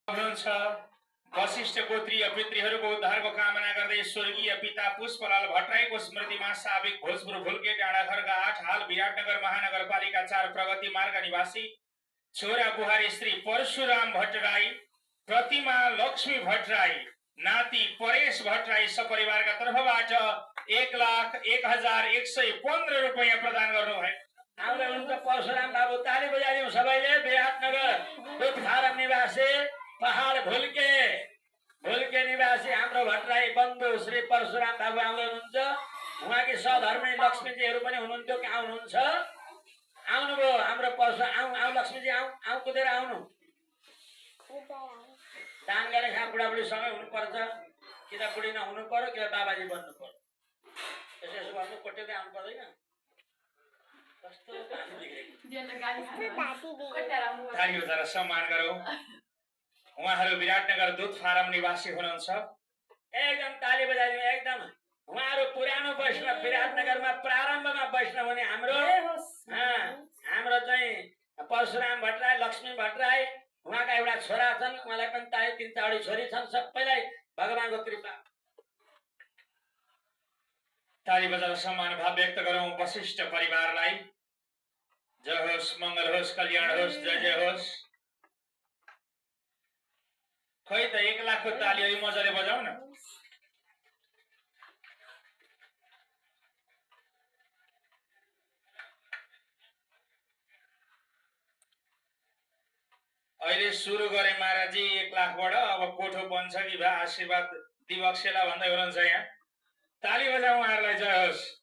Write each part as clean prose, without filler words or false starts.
हुनुहुन्छ वशिष्ठ गोत्रीय पितृहरूको उद्धारको कामना गर्दै स्वर्गीय पिता पुष्पलाल भट्टराईको स्मृतिमा साबिक भोजपुर भुल्के डाँडाखर्का 8 हाल विराटनगर महानगरपालिका 4 प्रगति मार्ग निवासी छोरा बुहारी श्री परशुराम भट्टराई, प्रतिमा लक्ष्मी भट्टराई, नाति परेश भट्टराई सपरिवारका तर्फबाट 1,01,115 रुपैयाँ प्रदान गर्नुभयो। आउँदै हुनुहुन्छ परशुराम बाबु, ताली बजाइदिउँ सबैले। विराटनगर दुधखारम निवासी पहाड भुल्के निवासी हाम्रो भट्टराई बन्धु श्री परशुराम बाबु आउँदै हुनुहुन्छ। उहाँकी सहधर्मी लक्ष्मीजीहरू पनि हुनुहुन्थ्यो, कहाँ हुनुहुन्छ? आउनुभयो हाम्रो परशुराम। आऊ लक्ष्मीजी, आऊ कुदेर आउनु। दान गरे खा बुढाबुढीसँगै हुनुपर्छ, कि त बुढी नहुनु पर्यो कि त बाबाजी बन्नु पर्यो। यसो भन्नु कोट्याउँदै आउनु पर्दैन। सम्मान गरौँ। उहाँहरू विराटनगर दुध फारम निवासी हुनुहुन्छ। एकदम ताली बजाइदिनु। एकदम उहाँहरू पुरानो वैष्णव, विराटनगरमा प्रारम्भमा वैष्णव हुने हाम्रो चाहिँ परशुराम भट्टराई, लक्ष्मी भट्टराई, उहाँका एउटा छोरा छन्, उहाँलाई पनि 3 छोरी छन्। सबैलाई भगवानको कृपा। ताली बजाएर सम्मान भाव व्यक्त गरौँ वशिष्ठ परिवारलाई। जय होस्, मङ्गल होस्, कल्याण होस्, जय जय होस्। खै त 1 लाखको ताली अलि मजाले बजाऊ न। अहिले सुरु गरे महाराजी 1 लाखबाट। अब कोठो बन्छ कि भए आशीर्वाद दिवक्सेला भन्दै हुनुहुन्छ यहाँ। ताली बजाऊ उहाँहरूलाई। जय होस्।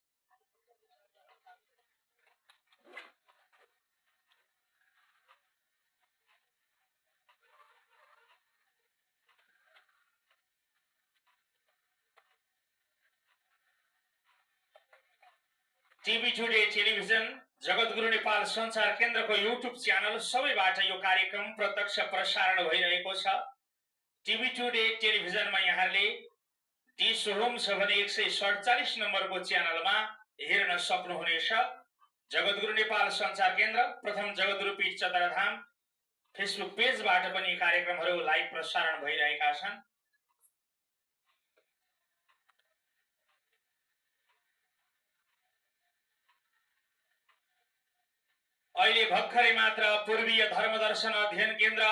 टिभी टुडे टेलिभिजन, जगतगुरु नेपाल संचार केन्द्रको युट्युब च्यानल सबैबाट यो कार्यक्रम प्रत्यक्ष प्रसारण भइरहेको छ। टिभी टुडे टेलिभिजनमा यहाँहरूले डिस होम छ भने 147 नम्बरको च्यानलमा हेर्न सक्नुहुनेछ। जगतगुरु नेपाल संचार केन्द्र, प्रथम जगतगुरु पीठ चतराधाम फेसबुक पेजबाट पनि कार्यक्रमहरू लाइभ प्रसारण भइरहेका छन्। अहिले भर्खरै मात्र पूर्वीय धर्मदर्शन अध्ययन केन्द्र